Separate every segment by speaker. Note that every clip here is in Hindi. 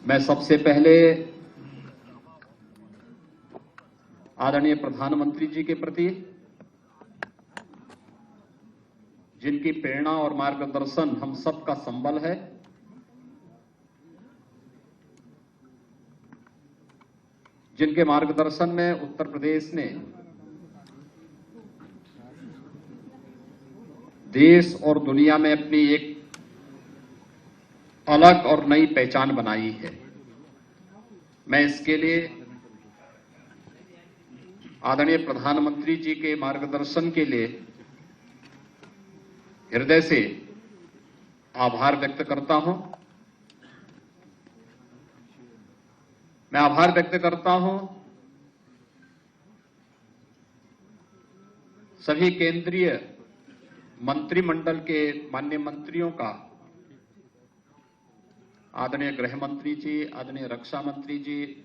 Speaker 1: मैं सबसे पहले आदरणीय प्रधानमंत्री जी के प्रति, जिनकी प्रेरणा और मार्गदर्शन हम सबका संबल है, जिनके मार्गदर्शन में उत्तर प्रदेश ने देश और दुनिया में अपनी एक अलग और नई पहचान बनाई है। मैं इसके लिए आदरणीय प्रधानमंत्री जी के मार्गदर्शन के लिए हृदय से आभार व्यक्त करता हूं। मैं आभार व्यक्त करता हूं सभी केंद्रीय मंत्रिमंडल के माननीय मंत्रियों का, आदरणीय गृह मंत्री जी, आदरणीय रक्षा मंत्री जी,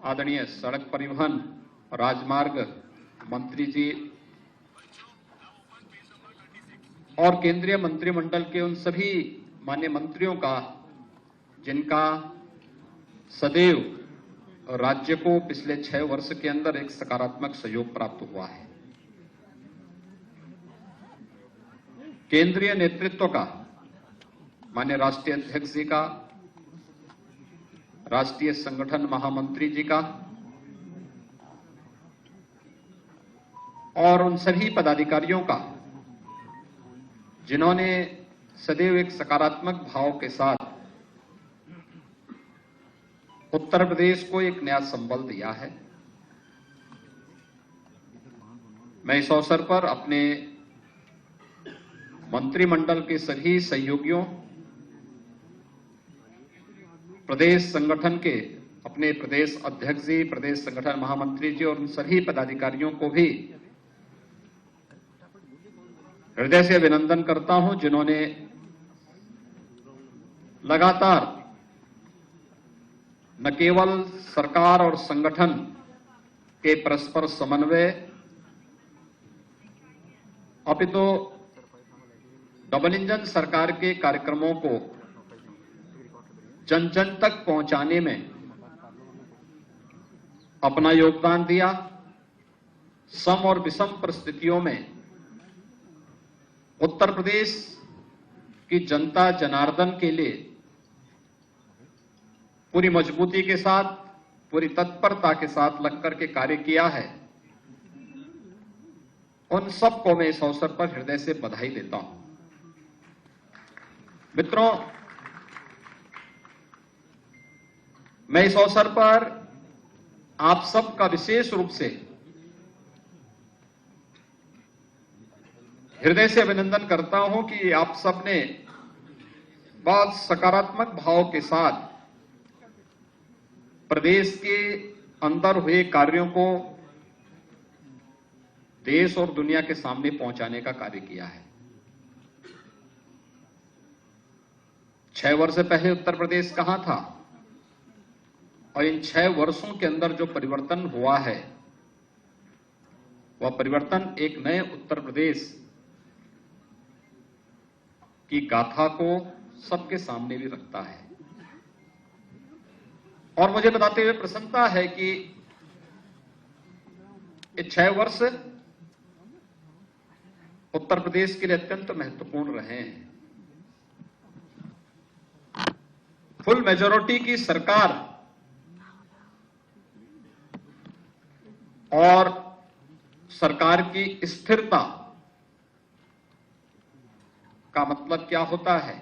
Speaker 1: आदरणीय सड़क परिवहन राजमार्ग मंत्री जी और केंद्रीय मंत्रिमंडल के उन सभी माननीय मंत्रियों का, जिनका सदैव राज्य को पिछले 6 वर्ष के अंदर एक सकारात्मक सहयोग प्राप्त हुआ है। केंद्रीय नेतृत्व का, माननीय राष्ट्रीय अध्यक्ष जी का, राष्ट्रीय संगठन महामंत्री जी का और उन सभी पदाधिकारियों का, जिन्होंने सदैव एक सकारात्मक भाव के साथ उत्तर प्रदेश को एक नया संबल दिया है। मैं इस अवसर पर अपने मंत्रिमंडल के सभी सहयोगियों, प्रदेश संगठन के अपने प्रदेश अध्यक्ष जी, प्रदेश संगठन महामंत्री जी और उन सभी पदाधिकारियों को भी हृदय से अभिनंदन करता हूं, जिन्होंने लगातार न केवल सरकार और संगठन के परस्पर समन्वय, अपितु डबल इंजन सरकार के कार्यक्रमों को जन जन तक पहुंचाने में अपना योगदान दिया। सम और विषम परिस्थितियों में उत्तर प्रदेश की जनता जनार्दन के लिए पूरी मजबूती के साथ, पूरी तत्परता के साथ लगकर के कार्य किया है। उन सबको मैं इस अवसर पर हृदय से बधाई देता हूं। मित्रों, मैं इस अवसर पर आप सबका विशेष रूप से हृदय से अभिनंदन करता हूं कि आप सबने बहुत सकारात्मक भाव के साथ प्रदेश के अंदर हुए कार्यों को देश और दुनिया के सामने पहुंचाने का कार्य किया है। 6 वर्ष पहले उत्तर प्रदेश कहां था और इन 6 वर्षों के अंदर जो परिवर्तन हुआ है, वह परिवर्तन एक नए उत्तर प्रदेश की गाथा को सबके सामने भी रखता है। और मुझे बताते हुए प्रसन्नता है कि ये 6 वर्ष उत्तर प्रदेश के लिए अत्यंत महत्वपूर्ण रहे हैं। फुल मेजॉरिटी की सरकार और सरकार की स्थिरता का मतलब क्या होता है?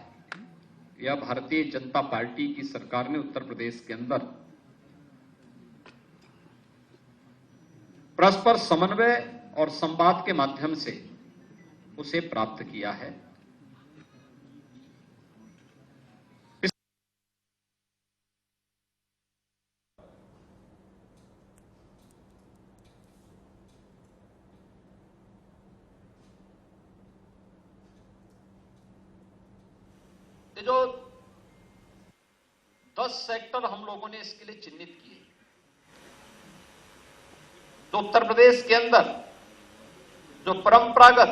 Speaker 1: यह भारतीय जनता पार्टी की सरकार ने उत्तर प्रदेश के अंदर परस्पर समन्वय और संवाद के माध्यम से उसे प्राप्त किया है। जो 10 सेक्टर हम लोगों ने इसके लिए चिन्हित किए, तो उत्तर प्रदेश के अंदर जो परंपरागत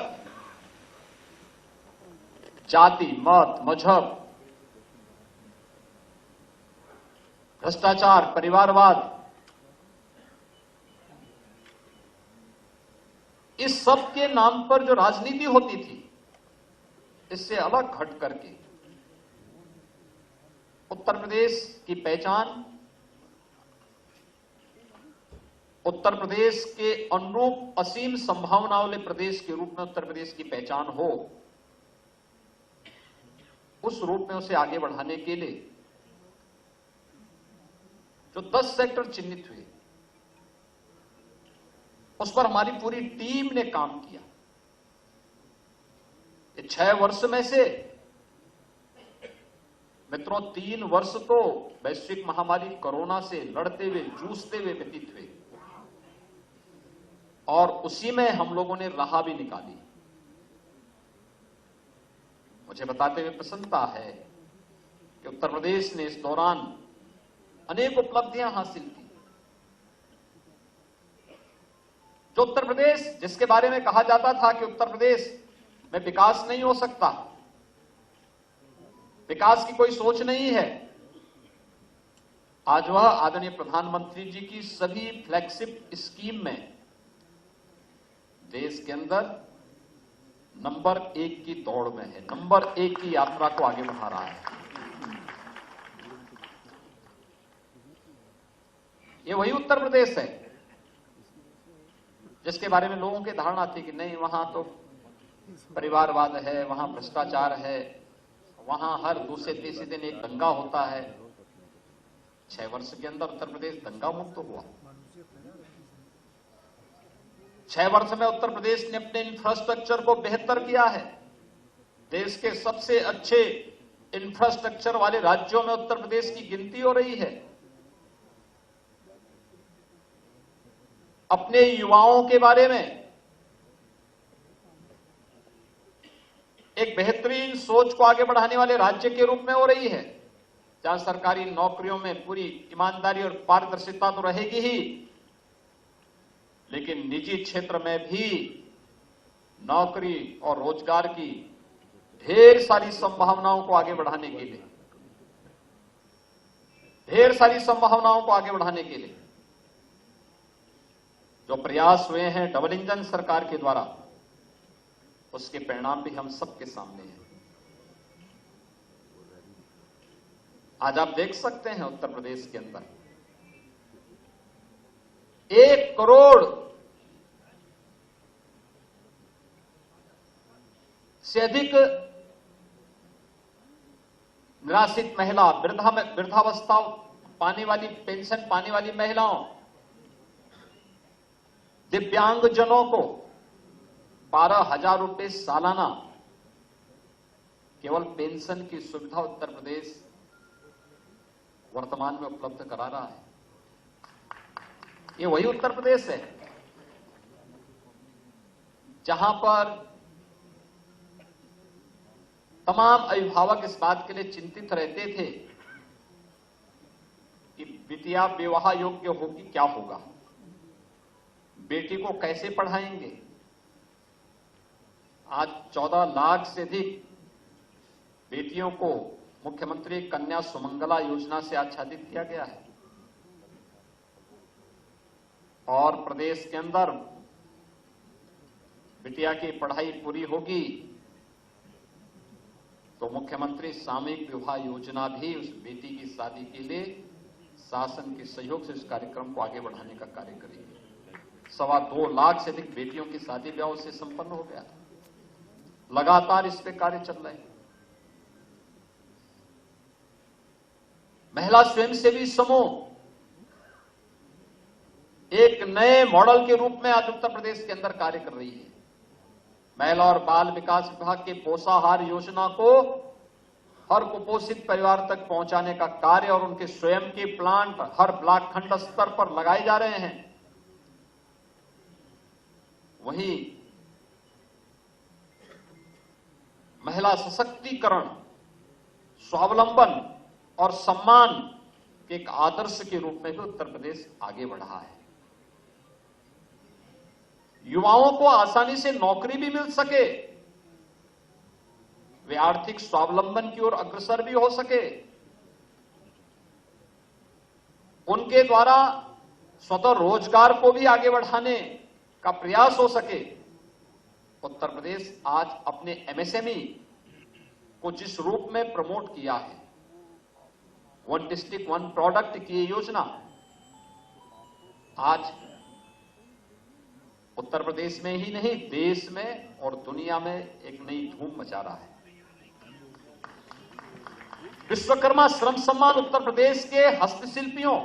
Speaker 1: जाति, मत, मजहब भ्रष्टाचार, परिवारवाद, इस सब के नाम पर जो राजनीति होती थी, इससे अलग हट करके उत्तर प्रदेश की पहचान, उत्तर प्रदेश के अनुरूप असीम संभावनाओं वाले प्रदेश के रूप में उत्तर प्रदेश की पहचान हो, उस रूप में उसे आगे बढ़ाने के लिए जो 10 सेक्टर चिन्हित हुए, उस पर हमारी पूरी टीम ने काम किया। 6 वर्ष में से मित्रों 3 वर्ष तो वैश्विक महामारी कोरोना से लड़ते हुए, जूझते हुए व्यतीत हुए, और उसी में हम लोगों ने राह भी निकाली। मुझे बताते हुए प्रसन्नता है कि उत्तर प्रदेश ने इस दौरान अनेक उपलब्धियां हासिल की। जो उत्तर प्रदेश, जिसके बारे में कहा जाता था कि उत्तर प्रदेश में विकास नहीं हो सकता, विकास की कोई सोच नहीं है, आज वह आदरणीय प्रधानमंत्री जी की सभी फ्लैगशिप स्कीम में देश के अंदर नंबर 1 की दौड़ में है, नंबर 1 की यात्रा को आगे बढ़ा रहा है। ये वही उत्तर प्रदेश है जिसके बारे में लोगों की धारणा थी कि नहीं, वहां तो परिवारवाद है, वहां भ्रष्टाचार है, वहां हर दूसरे तीसरे दिन एक दंगा होता है। 6 वर्ष के अंदर उत्तर प्रदेश दंगा मुक्त हुआ। 6 वर्ष में उत्तर प्रदेश ने अपने इंफ्रास्ट्रक्चर को बेहतर किया है। देश के सबसे अच्छे इंफ्रास्ट्रक्चर वाले राज्यों में उत्तर प्रदेश की गिनती हो रही है। अपने युवाओं के बारे में एक बेहतरीन सोच को आगे बढ़ाने वाले राज्य के रूप में हो रही है, जहां सरकारी नौकरियों में पूरी ईमानदारी और पारदर्शिता तो रहेगी ही, लेकिन निजी क्षेत्र में भी नौकरी और रोजगार की ढेर सारी संभावनाओं को आगे बढ़ाने के लिए, जो प्रयास हुए हैं डबल इंजन सरकार के द्वारा, उसके परिणाम भी हम सबके सामने हैं। आज आप देख सकते हैं उत्तर प्रदेश के अंदर 1 करोड़ से अधिक निराश्रित महिला, वृद्धावस्था पाने वाली, पेंशन पाने वाली महिलाओं, दिव्यांगजनों को 12,000 रुपए सालाना केवल पेंशन की सुविधा उत्तर प्रदेश वर्तमान में उपलब्ध करा रहा है। ये वही उत्तर प्रदेश है जहां पर तमाम अभिभावक इस बात के लिए चिंतित रहते थे कि बिटिया विवाह योग्य होगी, क्या होगा, बेटी को कैसे पढ़ाएंगे। आज 14 लाख से अधिक बेटियों को मुख्यमंत्री कन्या सुमंगला योजना से आच्छादित किया गया है, और प्रदेश के अंदर बिटिया की पढ़ाई पूरी होगी तो मुख्यमंत्री सामूहिक विवाह योजना भी उस बेटी की शादी के लिए शासन के सहयोग से इस कार्यक्रम को आगे बढ़ाने का कार्य करेगी। 2.25 लाख से अधिक बेटियों की शादी ब्याह से संपन्न हो गया। लगातार इस पे कार्य चल रहे हैं। महिला स्वयंसेवी समूह एक नए मॉडल के रूप में आज उत्तर प्रदेश के अंदर कार्य कर रही है। महिला और बाल विकास विभाग के पोषाहार योजना को हर कुपोषित परिवार तक पहुंचाने का कार्य और उनके स्वयं के प्लांट हर ब्लॉक खंड स्तर पर लगाए जा रहे हैं। वहीं महिला सशक्तिकरण, स्वावलंबन और सम्मान के एक आदर्श के रूप में भी उत्तर प्रदेश आगे बढ़ा है। युवाओं को आसानी से नौकरी भी मिल सके, वे आर्थिक स्वावलंबन की ओर अग्रसर भी हो सके, उनके द्वारा स्वतः रोजगार को भी आगे बढ़ाने का प्रयास हो सके। उत्तर प्रदेश आज अपने एमएसएमई को जिस रूप में प्रमोट किया है, वन डिस्ट्रिक्ट वन प्रोडक्ट की योजना आज उत्तर प्रदेश में ही नहीं, देश में और दुनिया में एक नई धूम मचा रहा है। विश्वकर्मा श्रम सम्मान उत्तर प्रदेश के हस्तशिल्पियों,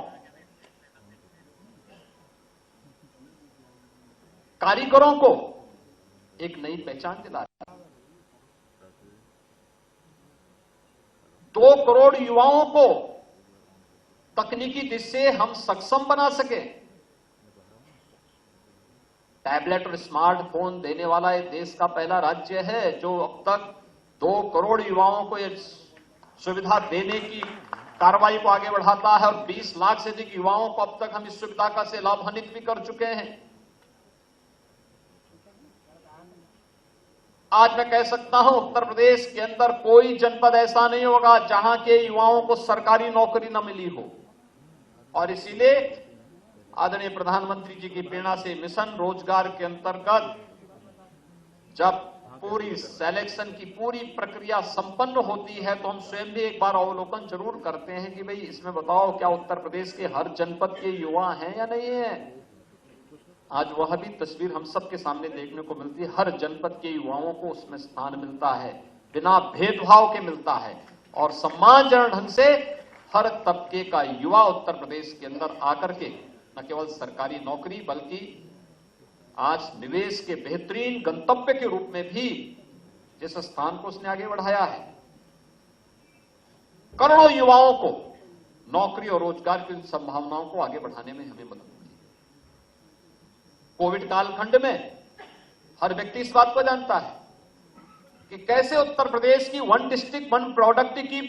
Speaker 1: कारीगरों को एक नई पहचान दिला रहा है। 2 करोड़ युवाओं को तकनीकी दृष्टि से हम सक्षम बना सके। टैबलेट और स्मार्टफोन देने वाला ये देश का पहला राज्य है जो अब तक 2 करोड़ युवाओं को ये सुविधा देने की कार्रवाई को आगे बढ़ाता है और 20 लाख से अधिक युवाओं को अब तक हम इस सुविधा का से लाभान्वित भी कर चुके हैं। आज मैं कह सकता हूं उत्तर प्रदेश के अंदर कोई जनपद ऐसा नहीं होगा जहां के युवाओं को सरकारी नौकरी न मिली हो, और इसीलिए आदरणीय प्रधानमंत्री जी की प्रेरणा से मिशन रोजगार के अंतर्गत जब पूरी सिलेक्शन की पूरी प्रक्रिया संपन्न होती है तो हम स्वयं भी एक बार अवलोकन जरूर करते हैं कि भाई इसमें बताओ क्या उत्तर प्रदेश के हर जनपद के युवा हैं या नहीं है। आज वह भी तस्वीर हम सबके सामने देखने को मिलती है। हर जनपद के युवाओं को उसमें स्थान मिलता है, बिना भेदभाव के मिलता है, और सम्मानजनक ढंग से हर तबके का युवा उत्तर प्रदेश के अंदर आकर के न केवल सरकारी नौकरी बल्कि आज निवेश के बेहतरीन गंतव्य के रूप में भी जिस स्थान को उसने आगे बढ़ाया है, करोड़ों युवाओं को नौकरी और रोजगार की संभावनाओं को आगे बढ़ाने में हमें मदद मिली। कोविड कालखंड में हर व्यक्ति इस बात को जानता है कि कैसे उत्तर प्रदेश की वन डिस्ट्रिक्ट वन प्रोडक्ट की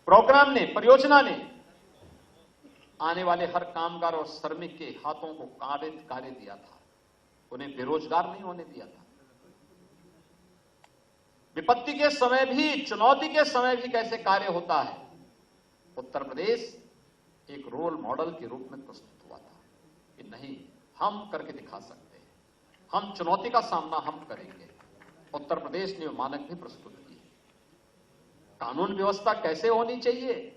Speaker 1: प्रोग्राम ने, परियोजना ने आने वाले हर कामगार और श्रमिक के हाथों को कार्य दिया था, उन्हें बेरोजगार नहीं होने दिया था। विपत्ति के समय भी, चुनौती के समय भी कैसे कार्य होता है, उत्तर प्रदेश एक रोल मॉडल के रूप में प्रस्तुत हुआ था कि नहीं, हम करके दिखा सकते हैं, हम चुनौती का सामना हम करेंगे। उत्तर प्रदेश ने मानक भी प्रस्तुत किए। कानून व्यवस्था कैसे होनी चाहिए,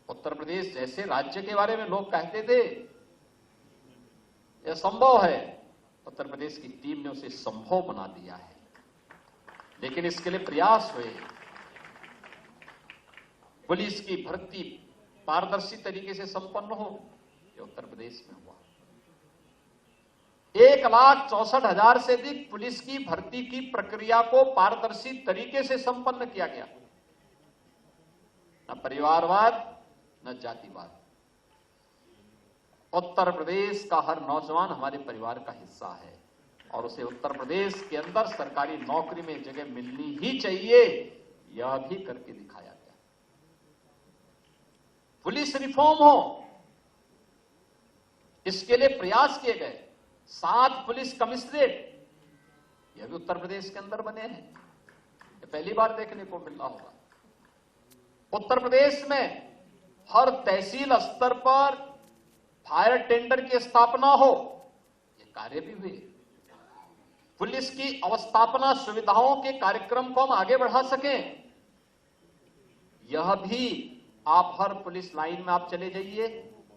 Speaker 1: उत्तर प्रदेश जैसे राज्य के बारे में लोग कहते थे यह संभव है, उत्तर प्रदेश की टीम ने उसे संभव बना दिया है। लेकिन इसके लिए प्रयास हुए। पुलिस की भर्ती पारदर्शी तरीके से संपन्न हो, ये उत्तर प्रदेश में हुआ। 1,64,000 से अधिक पुलिस की भर्ती की प्रक्रिया को पारदर्शी तरीके से संपन्न किया गया। न परिवारवाद न जातिवाद। उत्तर प्रदेश का हर नौजवान हमारे परिवार का हिस्सा है और उसे उत्तर प्रदेश के अंदर सरकारी नौकरी में जगह मिलनी ही चाहिए, यह भी करके दिखाया गया। पुलिस रिफॉर्म हो, इसके लिए प्रयास किए गए। 7 पुलिस कमिश्नरेट यह भी उत्तर प्रदेश के अंदर बने हैं, ये पहली बार देखने को मिल रहा होगा। उत्तर प्रदेश में हर तहसील स्तर पर फायर टेंडर की स्थापना हो, ये कार्य भी हुए। पुलिस की अवस्थापना सुविधाओं के कार्यक्रम को हम आगे बढ़ा सकें, यह भी आप हर पुलिस लाइन में आप चले जाइए,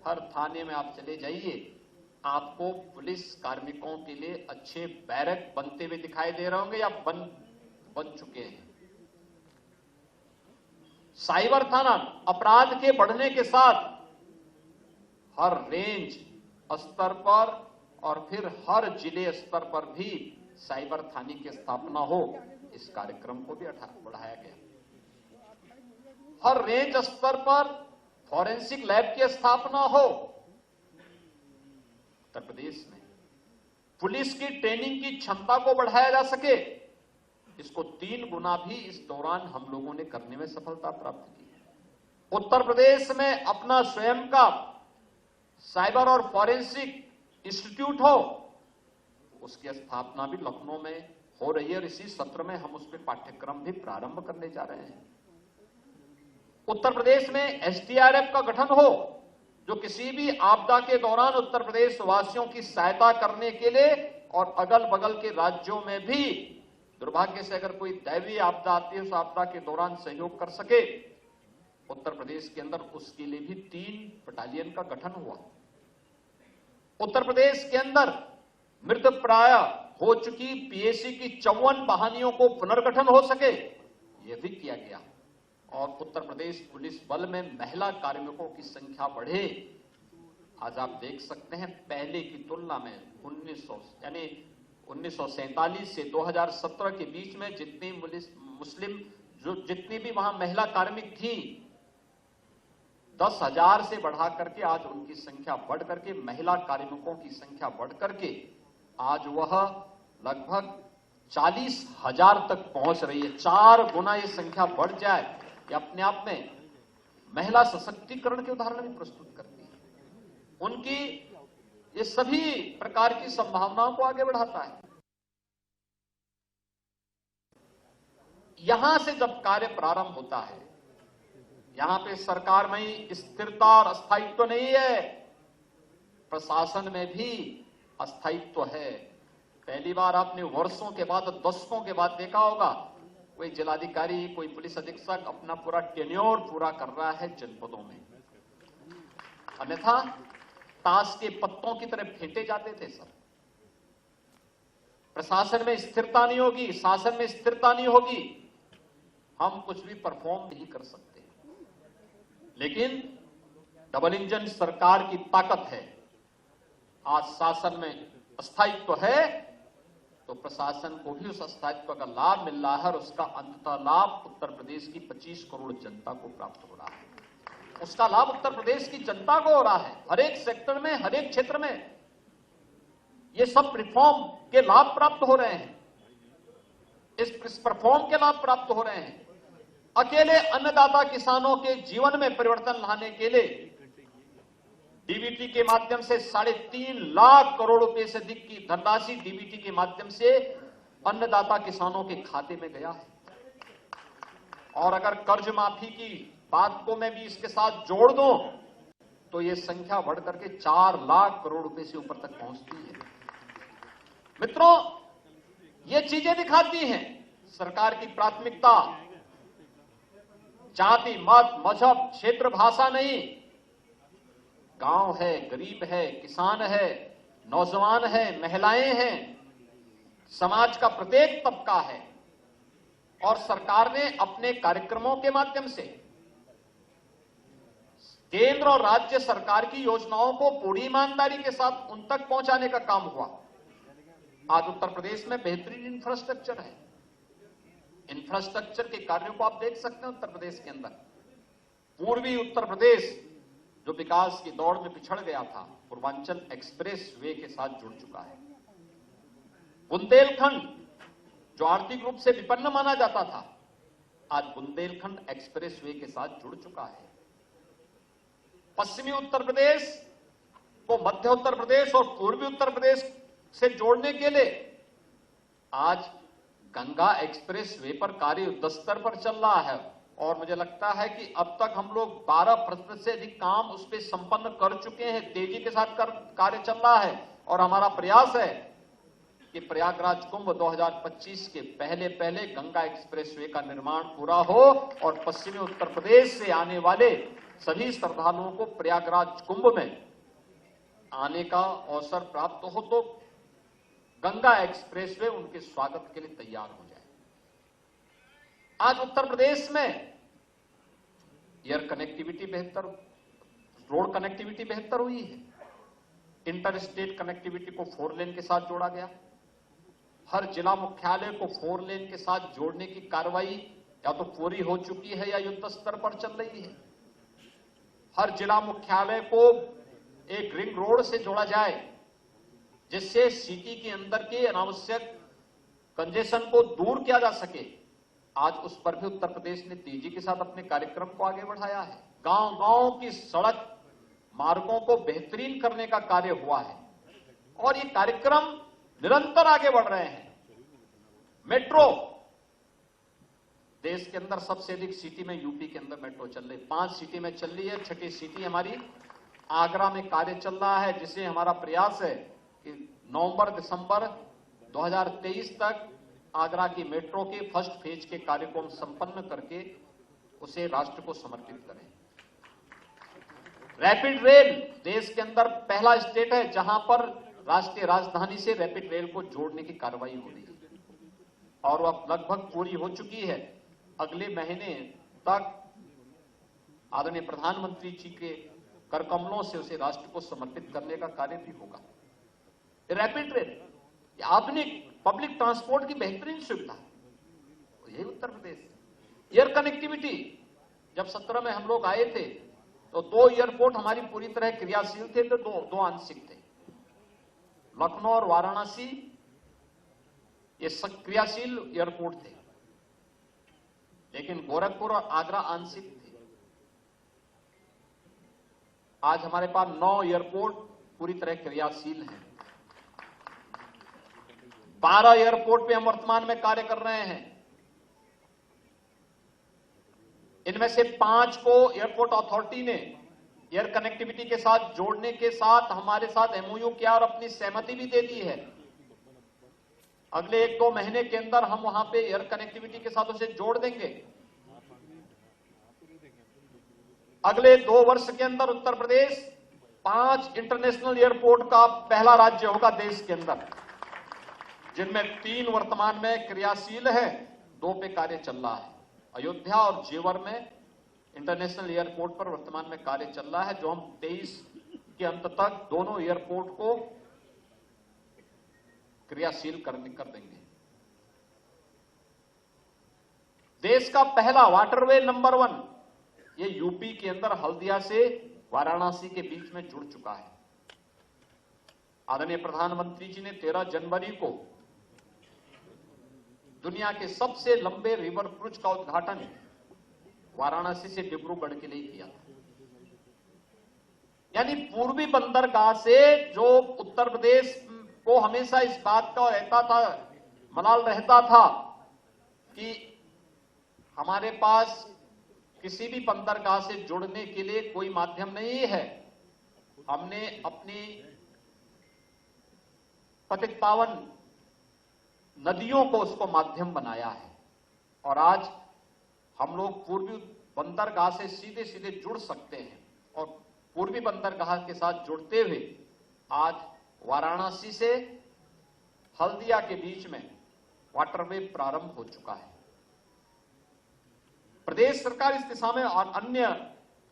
Speaker 1: हर थाने में आप चले जाइए, आपको पुलिस कार्मिकों के लिए अच्छे बैरक बनते हुए दिखाई दे रहे होंगे या बन चुके हैं। साइबर थाना अपराध के बढ़ने के साथ हर रेंज स्तर पर और फिर हर जिले स्तर पर भी साइबर थाने की स्थापना हो, इस कार्यक्रम को भी बढ़ाया गया। हर रेंज स्तर पर फॉरेंसिक लैब की स्थापना हो। उत्तर प्रदेश में पुलिस की ट्रेनिंग की क्षमता को बढ़ाया जा सके, इसको 3 गुना भी इस दौरान हम लोगों ने करने में सफलता प्राप्त की है। उत्तर प्रदेश में अपना स्वयं का साइबर और फॉरेंसिक इंस्टीट्यूट हो, उसकी स्थापना भी लखनऊ में हो रही है और इसी सत्र में हम उस पर पाठ्यक्रम भी प्रारंभ करने जा रहे हैं। उत्तर प्रदेश में एसडीआरएफ का गठन हो, जो किसी भी आपदा के दौरान उत्तर प्रदेश वासियों की सहायता करने के लिए और अगल बगल के राज्यों में भी दुर्भाग्य से अगर कोई दैवीय आपदा आती है, उस आपदा के दौरान सहयोग कर सके। उत्तर प्रदेश के अंदर उसके लिए भी 3 बटालियन का गठन हुआ। उत्तर प्रदेश के अंदर मृतप्राय हो चुकी पीएसी की 54 वाहिनियों को पुनर्गठन हो सके, यह भी किया गया। और उत्तर प्रदेश पुलिस बल में महिला कार्मिकों की संख्या बढ़े। आज आप देख सकते हैं पहले की तुलना में 1947 से 2017 के बीच में जितनी मुस्लिम जितनी भी वहां महिला कार्मिक थी, 10,000 से बढ़ा करके आज उनकी संख्या बढ़ करके महिला कार्मिकों की संख्या बढ़ करके आज वह लगभग 40,000 तक पहुंच रही है। 4 गुना ये संख्या बढ़ जाए, ये अपने आप में महिला सशक्तिकरण के उदाहरण भी प्रस्तुत करती है। उनकी ये सभी प्रकार की संभावनाओं को आगे बढ़ाता है। यहां से जब कार्य प्रारंभ होता है, यहां पे सरकार में ही स्थिरता और अस्थायित्व नहीं है, प्रशासन में भी अस्थायित्व है। पहली बार आपने वर्षों के बाद, दशकों के बाद देखा होगा, कोई जिलाधिकारी, कोई पुलिस अधीक्षक अपना पूरा टेन्योर पूरा कर रहा है जनपदों में। अन्यथा ताश के पत्तों की तरह फेंटे जाते थे सर। प्रशासन में स्थिरता नहीं होगी, शासन में स्थिरता नहीं होगी, हम कुछ भी परफॉर्म नहीं कर सकते। लेकिन डबल इंजन सरकार की ताकत है। आज शासन में अस्थायित्व है तो प्रशासन को भी उस अस्थायित्व का लाभ मिल रहा है और उसका अंततः लाभ उत्तर प्रदेश की 25 करोड़ जनता को प्राप्त हो रहा है। उसका लाभ उत्तर प्रदेश की जनता को हो रहा है। हर एक सेक्टर में, हर एक क्षेत्र में ये सब रिफॉर्म के लाभ प्राप्त हो रहे हैं, इस परफॉर्म के लाभ प्राप्त हो रहे हैं। अकेले अन्नदाता किसानों के जीवन में परिवर्तन लाने के लिए डीबीटी के माध्यम से 3.5 लाख करोड़ रुपए से अधिक की धनराशि डीबीटी के माध्यम से अन्नदाता किसानों के खाते में गया है। और अगर कर्ज माफी की बात को मैं भी इसके साथ जोड़ दूं तो यह संख्या बढ़ करके 4 लाख करोड़ रुपए से ऊपर तक पहुंचती है। मित्रों, ये चीजें दिखाती हैं सरकार की प्राथमिकता जाति, मत, मजहब, क्षेत्र, भाषा नहीं। गांव है, गरीब है, किसान है, नौजवान है, महिलाएं हैं, समाज का प्रत्येक तबका है। और सरकार ने अपने कार्यक्रमों के माध्यम से केंद्र और राज्य सरकार की योजनाओं को पूरी ईमानदारी के साथ उन तक पहुंचाने का काम हुआ। आज उत्तर प्रदेश में बेहतरीन इंफ्रास्ट्रक्चर है। इंफ्रास्ट्रक्चर के कार्यों को आप देख सकते हैं उत्तर प्रदेश के अंदर। पूर्वी उत्तर प्रदेश जो विकास की दौड़ में पिछड़ गया था, पूर्वांचल एक्सप्रेस वे के साथ जुड़ चुका है। बुंदेलखंड जो आर्थिक रूप से विपन्न माना जाता था, आज बुंदेलखंड एक्सप्रेस वे के साथ जुड़ चुका है। पश्चिमी उत्तर प्रदेश को मध्य उत्तर प्रदेश और पूर्वी उत्तर प्रदेश से जोड़ने के लिए आज गंगा एक्सप्रेस वे पर कार्य युद्ध स्तर पर चल रहा है। और मुझे लगता है कि अब तक हम लोग 12% से अधिक काम उस पर संपन्न कर चुके हैं। तेजी के साथ कार्य चल रहा है और हमारा प्रयास है कि प्रयागराज कुंभ 2025 के पहले पहले गंगा एक्सप्रेस वे का निर्माण पूरा हो और पश्चिमी उत्तर प्रदेश से आने वाले सभी श्रद्धालुओं को प्रयागराज कुंभ में आने का अवसर प्राप्त हो तो गंगा एक्सप्रेस वे उनके स्वागत के लिए तैयार हो जाए। आज उत्तर प्रदेश में एयर कनेक्टिविटी बेहतर, रोड कनेक्टिविटी बेहतर हुई है। इंटर स्टेट कनेक्टिविटी को 4 लेन के साथ जोड़ा गया। हर जिला मुख्यालय को 4 लेन के साथ जोड़ने की कार्रवाई या तो पूरी हो चुकी है या युद्ध स्तर पर चल रही है। हर जिला मुख्यालय को एक रिंग रोड से जोड़ा जाए जिससे सिटी के अंदर के अनावश्यक कंजेशन को दूर किया जा सके। आज उस पर भी उत्तर प्रदेश ने तेजी के साथ अपने कार्यक्रम को आगे बढ़ाया है। गांव-गांव की सड़क मार्गों को बेहतरीन करने का कार्य हुआ है और ये कार्यक्रम निरंतर आगे बढ़ रहे हैं। मेट्रो देश के अंदर सबसे अधिक सिटी में यूपी के अंदर मेट्रो चल रही, 5 सिटी में चल रही है। 6ठी सिटी हमारी आगरा में कार्य चल रहा है, जिसे हमारा प्रयास है कि नवंबर दिसंबर 2023 तक आगरा की मेट्रो के फर्स्ट फेज के कार्य को हम संपन्न करके उसे राष्ट्र को समर्पित करें। रैपिड रेल देश के अंदर पहला स्टेट है जहां पर राष्ट्रीय राजधानी से रैपिड रेल को जोड़ने की कार्रवाई हो रही है और वह लगभग पूरी हो चुकी है। अगले महीने तक आदरणीय प्रधानमंत्री जी के कर कमलों से उसे राष्ट्र को समर्पित करने का कार्य भी होगा। रैपिड रेल आधुनिक पब्लिक ट्रांसपोर्ट की बेहतरीन सुविधा, यही उत्तर प्रदेश। एयर कनेक्टिविटी, जब 17 में हम लोग आए थे तो 2 एयरपोर्ट हमारी पूरी तरह क्रियाशील थे, तो दो आंशिक थे। लखनऊ और वाराणसी ये क्रियाशील एयरपोर्ट थे, लेकिन गोरखपुर और आगरा आंशिक थे। आज हमारे पास 9 एयरपोर्ट पूरी तरह क्रियाशील हैं। 12 एयरपोर्ट पे हम वर्तमान में कार्य कर रहे हैं। इनमें से 5 को एयरपोर्ट अथॉरिटी ने एयर कनेक्टिविटी के साथ जोड़ने के साथ हमारे साथ एमओयू किया और अपनी सहमति भी दे दी है। अगले 1-2 महीने के अंदर हम वहां पे एयर कनेक्टिविटी के साथ उसे जोड़ देंगे। अगले 2 वर्ष के अंदर उत्तर प्रदेश 5 इंटरनेशनल एयरपोर्ट का पहला राज्य होगा देश के अंदर, जिनमें 3 वर्तमान में क्रियाशील है, 2 पे कार्य चल रहा है। अयोध्या और जेवर में इंटरनेशनल एयरपोर्ट पर वर्तमान में कार्य चल रहा है, जो हम 23 के अंत तक दोनों एयरपोर्ट को क्रियाशील कर देंगे। देश का पहला वाटरवे नंबर 1 ये यूपी के अंदर हल्दिया से वाराणसी के बीच में जुड़ चुका है। आदरणीय प्रधानमंत्री जी ने 13 जनवरी को दुनिया के सबसे लंबे रिवर क्रूज का उद्घाटन वाराणसी से डिब्रूगढ़ के लिए किया था। यानी पूर्वी बंदरगाह से जो उत्तर प्रदेश को हमेशा इस बात का रहता था, मलाल रहता था कि हमारे पास किसी भी बंदरगाह से जुड़ने के लिए कोई माध्यम नहीं है। हमने अपनी पतित पावन नदियों को उसको माध्यम बनाया है और आज हम लोग पूर्वी बंदरगाह से सीधे सीधे जुड़ सकते हैं और पूर्वी बंदरगाह के साथ जुड़ते हुए आज वाराणसी से हल्दिया के बीच में वाटरवे प्रारंभ हो चुका है। प्रदेश सरकार इस दिशा में और अन्य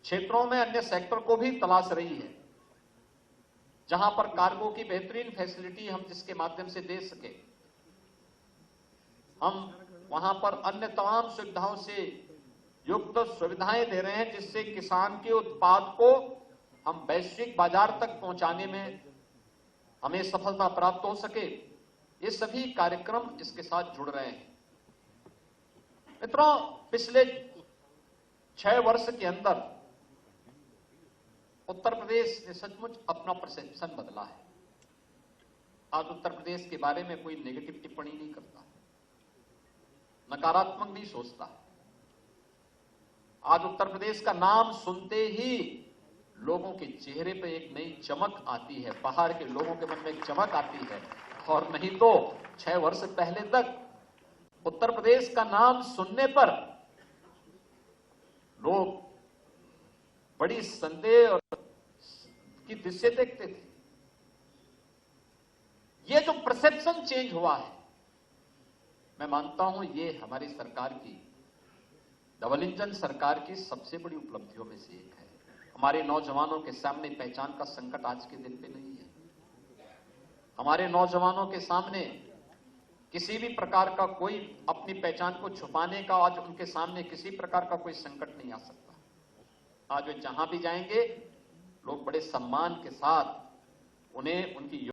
Speaker 1: क्षेत्रों में अन्य सेक्टर को भी तलाश रही है, जहां पर कार्गो की बेहतरीन फैसिलिटी हम जिसके माध्यम से दे सके। हम वहां पर अन्य तमाम सुविधाओं से युक्त सुविधाएं दे रहे हैं, जिससे किसान के उत्पाद को हम वैश्विक बाजार तक पहुंचाने में हमें सफलता प्राप्त हो सके। ये सभी कार्यक्रम इसके साथ जुड़ रहे हैं। मित्रों, पिछले 6 वर्ष के अंदर उत्तर प्रदेश ने सचमुच अपना परसेप्शन बदला है। आज उत्तर प्रदेश के बारे में कोई नेगेटिव टिप्पणी नहीं करता, नकारात्मक नहीं सोचता। आज उत्तर प्रदेश का नाम सुनते ही लोगों के चेहरे पर एक नई चमक आती है, बाहर के लोगों के मन में एक चमक आती है। और नहीं तो 6 वर्ष पहले तक उत्तर प्रदेश का नाम सुनने पर लोग बड़ी संदेह की दृश्य देखते थे। ये जो परसेप्शन चेंज हुआ है, मैं मानता हूं ये हमारी सरकार की, डबल इंजन सरकार की सबसे बड़ी उपलब्धियों में से एक है। हमारे नौजवानों के सामने पहचान का संकट आज के दिन पे नहीं है। हमारे नौजवानों के सामने किसी भी प्रकार का कोई अपनी पहचान को छुपाने का आज उनके सामने किसी प्रकार का कोई संकट नहीं आ सकता। आज वे जहां भी जाएंगे लोग बड़े सम्मान के साथ उन्हें उनकी